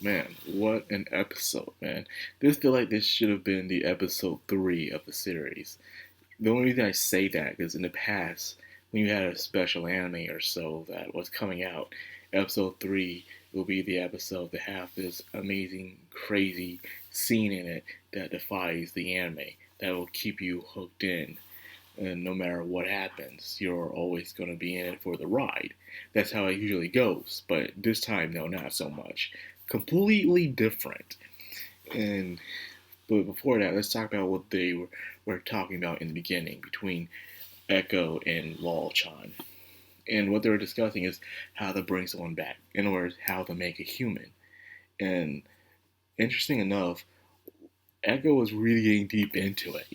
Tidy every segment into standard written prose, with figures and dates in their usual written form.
man. What an episode, man. This feel like this should have been the episode 3 of the series. The only reason I say that is in the past, when you had a special anime or so that was coming out, episode 3 will be the episode that have this amazing, crazy scene in it that defies the anime, that will keep you hooked in. And no matter what happens, you're always going to be in it for the ride. That's how it usually goes. But this time, no, not so much. Completely different. And but before that, let's talk about what they were talking about in the beginning between Echo and Lol-chan. And what they were discussing is how to bring someone back. In other words, how to make a human. And interesting enough, Echo was really getting deep into it.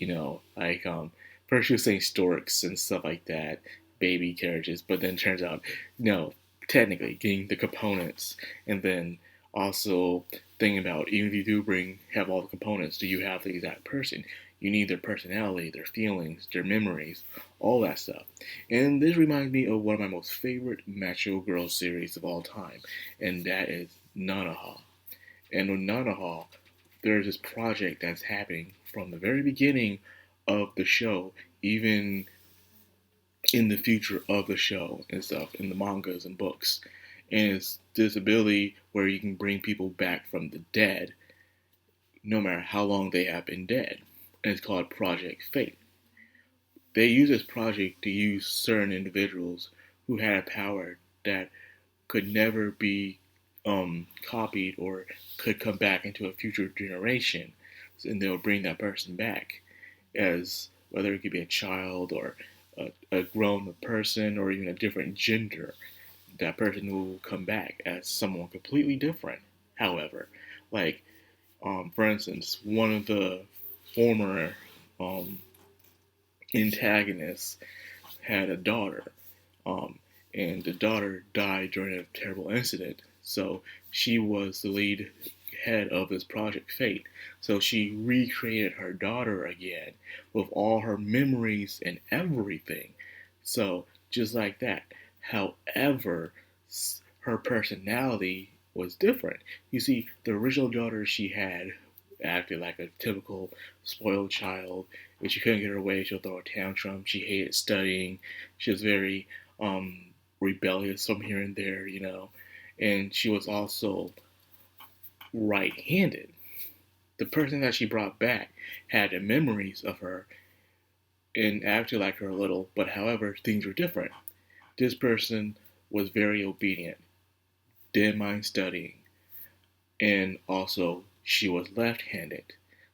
First she was saying storks and stuff like that, baby carriages, but then turns out no, technically getting the components, and then also thinking about even if you do have all the components, do you have the exact person? You need their personality, their feelings, their memories, all that stuff. And this reminds me of one of my most favorite macho girl series of all time, and that is Nanaha. And with Nanaha, there's this project that's happening from the very beginning of the show, even in the future of the show and stuff, in the mangas and books. And it's this ability where you can bring people back from the dead, no matter how long they have been dead. And it's called Project Fate. They use this project to use certain individuals who had a power that could never be copied or could come back into a future generation, and they'll bring that person back as whether it could be a child or a grown person or even a different gender. That person will come back as someone completely different. However, like for instance, one of the former um, antagonists had a daughter, um, and the daughter died during a terrible incident. So she was the lead head of this Project Fate. So she recreated her daughter again with all her memories and everything. So just like that. However, her personality was different. You see, the original daughter she had acted like a typical spoiled child. If she couldn't get her way, she'll throw a tantrum. She hated studying. She was very rebellious from here and there. And she was also right-handed. The person that she brought back had the memories of her and acted like her a little, but however, things were different. This person was very obedient, didn't mind studying, and also she was left-handed.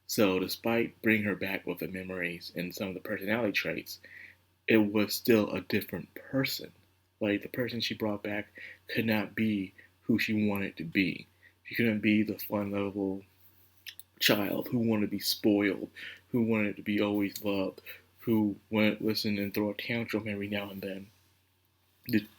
So despite bringing her back with the memories and some of the personality traits, it was still a different person. Like the person she brought back could not be who she wanted to be. She couldn't be the fun-lovable child who wanted to be spoiled, who wanted to be always loved, who wouldn't listen and throw a tantrum every now and then.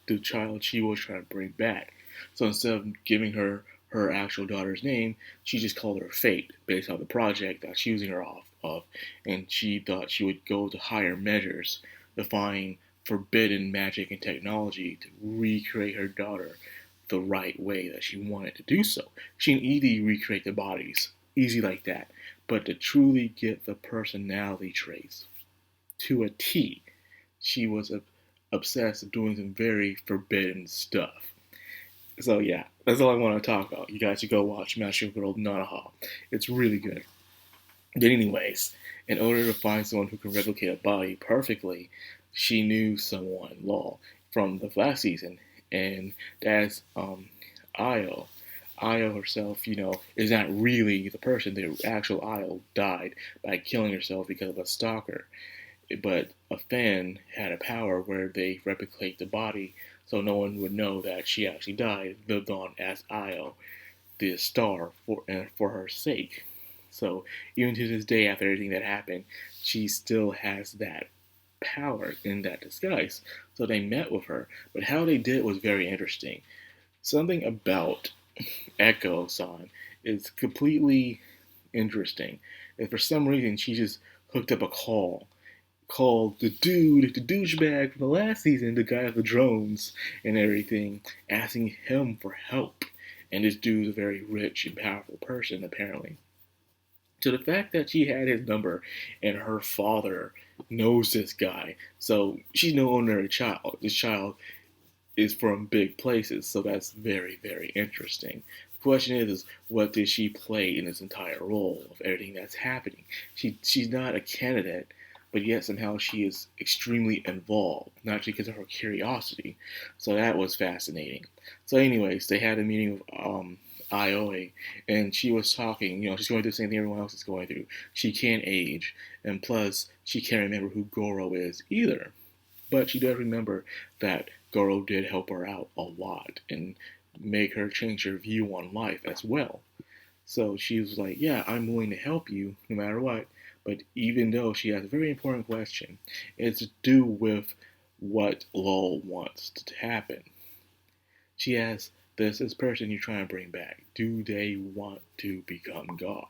The child she was trying to bring back. So instead of giving her her actual daughter's name, she just called her Fate based on the project that's choosing her off of, and she thought she would go to higher measures to find forbidden magic and technology to recreate her daughter the right way that she wanted to do so. She can easily recreate the bodies, easy like that, but to truly get the personality traits to a T, she was obsessed with doing some very forbidden stuff. So yeah, that's all I want to talk about. You guys should go watch Master Girl Nanaha. It's really good. But anyways, in order to find someone who can replicate a body perfectly, she knew someone, Law, from the last season, and that's Io. Io herself, is not really the person. The actual Io died by killing herself because of a stalker. But a fan had a power where they replicate the body so no one would know that she actually died, lived on as Io, the star, for her sake. So even to this day, after everything that happened, she still has that power in that disguise. So they met with her, but how they did it was very interesting. Something about Echo-san is completely interesting. And for some reason, she just hooked up a called the douchebag from the last season, the guy with the drones and everything, asking him for help. And this dude's a very rich and powerful person, apparently. So the fact that she had his number and her father knows this guy, so she's no ordinary child. This child is from big places, so that's very, very interesting. The question is what did she play in this entire role of everything that's happening? She's not a candidate, but yet somehow she is extremely involved, not just because of her curiosity. So that was fascinating. So, anyways, they had a meeting with IOA, and she was talking. She's going through the same thing everyone else is going through. She can't age, and plus, she can't remember who Goro is either. But she does remember that Goro did help her out a lot and make her change her view on life as well. So she was like, yeah, I'm willing to help you no matter what. But even though she has a very important question, it's to do with what Lowell wants to happen. She asks, this person you're trying to bring back, do they want to become God?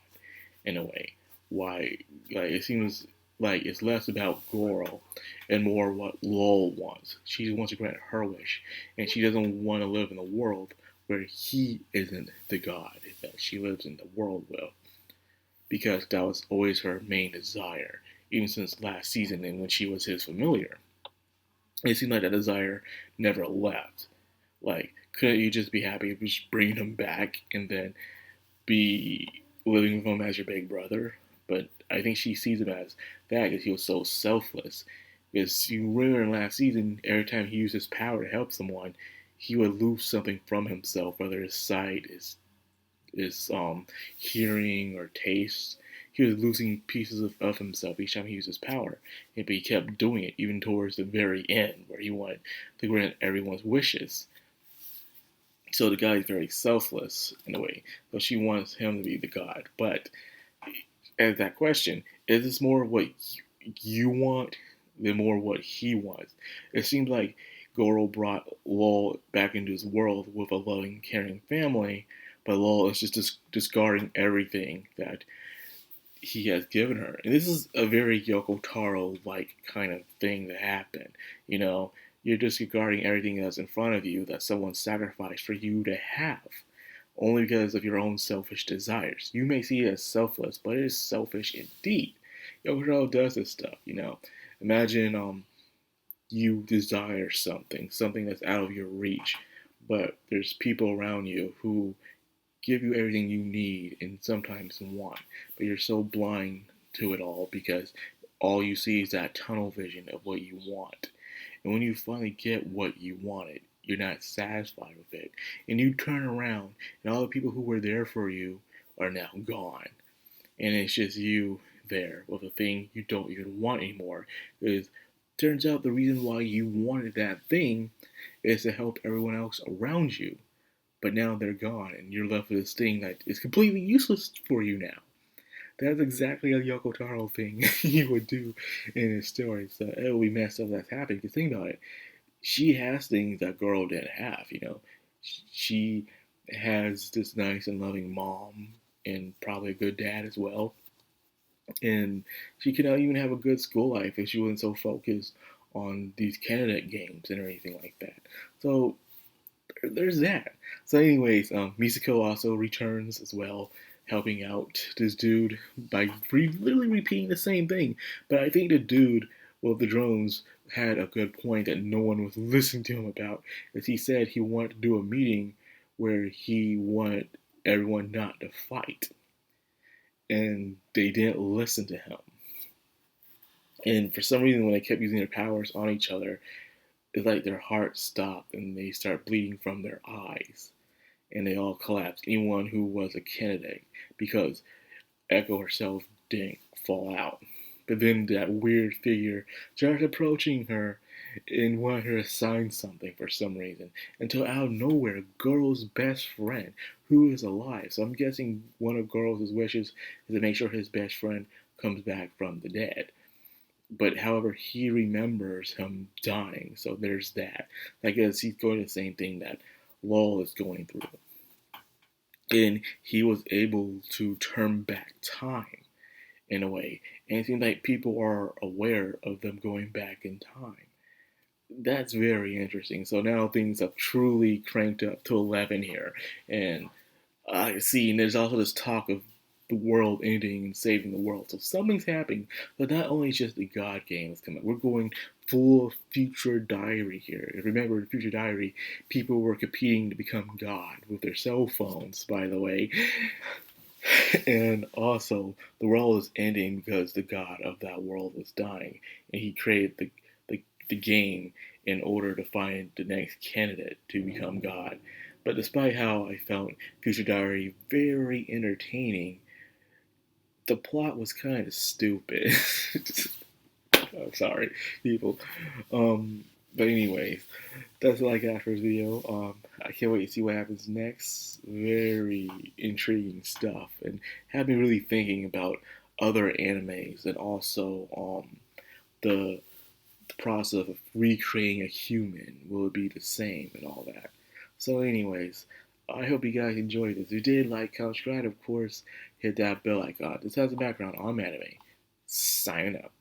In a way. Why, like, it seems like it's less about Goro and more what Lowell wants. She wants to grant her wish, and she doesn't want to live in a world where he isn't the God that she lives in the world with, because that was always her main desire, even since last season and when she was his familiar. It seemed like that desire never left. Like, couldn't you just be happy with just bringing him back and then be living with him as your big brother? But I think she sees him as that because he was so selfless. Because you remember in last season, every time he used his power to help someone, he would lose something from himself, whether his sight, his hearing, or taste. He was losing pieces of himself each time he used his power. But he kept doing it, even towards the very end, where he wanted to grant everyone's wishes. So the guy is very selfless in a way. So she wants him to be the god. But as that question, is this more what you want than more what he wants? It seems like Goro brought Lowell back into his world with a loving, caring family, but Lowell is just discarding everything that he has given her. And this is a very Yoko Taro-like kind of thing to happen. You're disregarding everything that's in front of you that someone sacrificed for you to have, only because of your own selfish desires. You may see it as selfless, but it is selfish indeed. Yoko Taro does this stuff. Imagine you desire something that's out of your reach, but there's people around you who give you everything you need and sometimes want, but you're so blind to it all because all you see is that tunnel vision of what you want. And when you finally get what you wanted, you're not satisfied with it. And you turn around, and all the people who were there for you are now gone. And it's just you there with a thing you don't even want anymore. Because turns out the reason why you wanted that thing is to help everyone else around you. But now they're gone, and you're left with this thing that is completely useless for you now. That's exactly a Yoko Taro thing he would do in his story. So it would be messed up that's happening. Because think about it. She has things that Girl didn't have, She has this nice and loving mom and probably a good dad as well. And she could not even have a good school life if she wasn't so focused on these candidate games and everything like that. So there's that. So anyways, Misako also returns as well, helping out this dude by literally repeating the same thing. But I think the dude with the drones had a good point that no one was listening to him about, as he said he wanted to do a meeting where he wanted everyone not to fight. And they didn't listen to him. And for some reason, when they kept using their powers on each other, it's like their hearts stopped and they start bleeding from their eyes. And they all collapsed. Anyone who was a candidate, because Echo herself didn't fall out. But then that weird figure started approaching her and wanted her to sign something for some reason. Until out of nowhere, Goro's best friend, who is alive. So I'm guessing one of Goro's wishes is to make sure his best friend comes back from the dead. But however, he remembers him dying. So there's that. I guess he's going through the same thing that Lowell is going through. And he was able to turn back time in a way. And it seems like people are aware of them going back in time. That's very interesting. So now things have truly cranked up to 11 here. And I see, and there's also this talk of the world ending and saving the world. So something's happening, but not only just the God game is coming. We're going full Future Diary here. And remember, in Future Diary, people were competing to become God with their cell phones, by the way. And also, the world is ending because the God of that world was dying, and he created the game in order to find the next candidate to become God. But despite how I found Future Diary very entertaining, the plot was kind of stupid. I'm sorry, people. Um, but anyways, that's all I got for this video. I can't wait to see what happens next. Very intriguing stuff, and had me really thinking about other animes and also the process of recreating a human. Will it be the same and all that? So, anyways, I hope you guys enjoyed this. If you did, like, comment, subscribe, of course, hit that bell icon. This has a background on anime. Sign up.